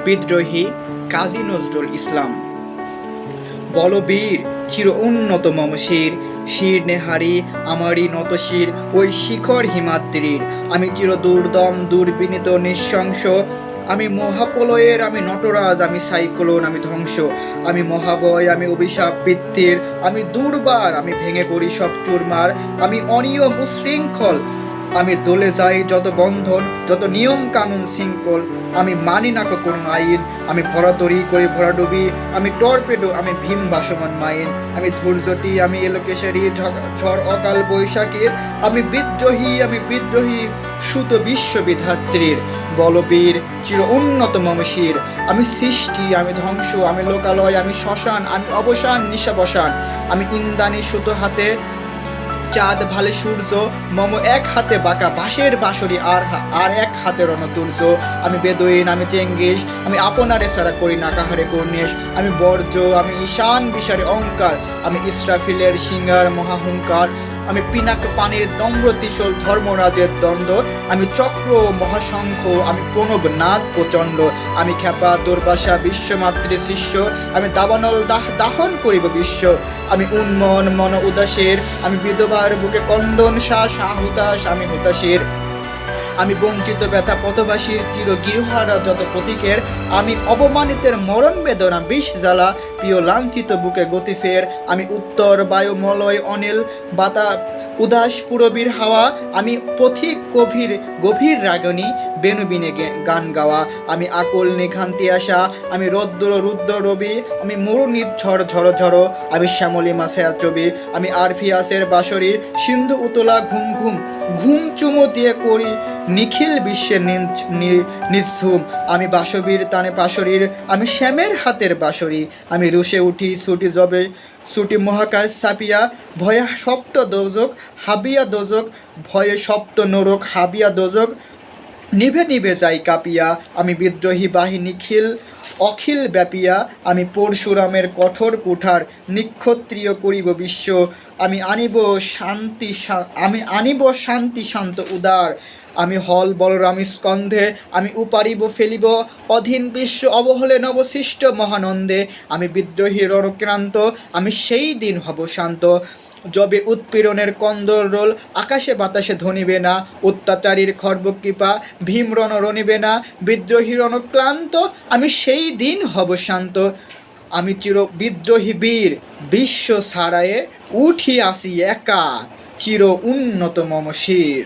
বিদ্রোহী কাজী নজরুল ইসলাম। বলবীর চির উন্নত মম শির, শির নেহারি আমারই নত শির ওই শিখর হিমাদ্রির। আমি চির দুর্দম দুর্বিনীত নিঃশংস, আমি মহাপ্রলয়ের, আমি নটরাজ, আমি সাইক্লোন, আমি ধ্বংস, আমি মহাবয়, আমি অভিশাপ বৃত্তির, আমি দুর্বার, আমি ভেঙে পড়ি সব চুরমার, আমি অনিয়ম উশৃঙ্খল, আমি দলে যাই যত বন্ধন, যত নিয়ম কানুন শৃঙ্খল, আমি মানি না কোনো আইন, আমি ভরাতরি করি ভরাডুবি, আমি টর্পেডো, আমি ভীম ভাসমান মাইন, আমি ধৈর্যটি, আমি এলোকেশারি ঝড় অকাল বৈশাখীর, আমি বিদ্রোহী সুত বিশ্ববিধাত্রীর। বলবীর চির উন্নত মম শির, আমি সৃষ্টি, আমি ধ্বংস, আমি লোকালয়, আমি শ্মশান, আমি অবসান নিশাবসান, আমি ইন্দ্রাণী সুতো হাতে চাঁদ ভালে সূর্য, মম এক হাতে বাঁকা বাঁশের বাঁশরি, আর এক হাতে রণতুর্য, আমি বেদুইন, আমি চেঙ্গিস, আমি আপনারে ছাড়া করি না কাহারে কর্ণেশ, আমি বর্জ্য, আমি ঈশান বিশারে অঙ্কার, আমি ইসরাফিলের সিঙ্গার মহাহুঙ্কার, আমি পিনাক পানির নম্রতিশল ধর্মরাজের দ্বন্দ্ব, আমি চক্র মহাশঙ্খ, আমি প্রণব নাদ প্রচণ্ড, আমি খ্যাপা দুর্বাসা বিশ্বমাতৃ শিষ্য, আমি দাবানল দাহন করিব বিশ্ব, আমি উন্মন মন উদাসের, আমি বিধবার বুকে কন্দন হুতাশ, আমি হুতাশের, আমি বঞ্চিত ব্যথা পথবাসীর চির গৃহারা যত প্রতীকের, আমি অবমানিতের মরণ বেদনা বিষ জ্বালা প্রিয় লাঞ্ছিত বুকে গতি ফের, আমি উত্তর বায়ু মলয় অনিল বাতা উদাস পুরবীর হাওয়া, আমি পথিক গভীর রাগনী বেনুবিনে গান গাওয়া, আমি আকুল নিঘান্তি আসা, আমি রুদ্র রবি, আমি মরুনির ঝড় ঝড়, আমি শ্যামলী মাসেয়া ছবি, আমি আরফিয়াসের বাঁশরি সিন্ধু উতলা ঘুম চুমো দিয়ে করি নিখিল বিশ্বের নিঝুম, আমি বাসবীর তানে পাশরীর, আমি শ্যামের হাতের বাঁশরি, আমি রুশে উঠি ছুটি মহাকাশ ছাপিয়া, ভয়ে সপ্ত দোজক হাবিয়া দোজক, ভয়ে সপ্ত নরক হাবিয়া দোজক, নিভে যাই কাঁপিয়া, আমি বিদ্রোহী বাহিনী অখিল ব্যাপিয়া, আমি পরশুরামের কঠোর কুঠার নিক্ষত্রিয় করিব বিশ্ব, আমি আনিব শান্তি শান্ত উদার, আমি হল বলরাম স্কন্ধে, আমি উপারিব ফেলিব অধীন বিশ্ব অবহলে নবসৃষ্ট মহানন্দে, আমি বিদ্রোহী রণক্রান্ত, আমি সেই দিন হব শান্ত, যবে উৎপীড়নের কন্দর রোল আকাশে বাতাসে ধ্বনিবে না, অত্যাচারীর খর্বকৃপা ভীমরণ রণিবে না, বিদ্রোহী রণক্লান্ত, আমি সেই দিন হব শান্ত, আমি চির বিদ্রোহী বীর বিশ্ব ছাড়ায়ে উঠি আসি একা, চির উন্নত মম শির।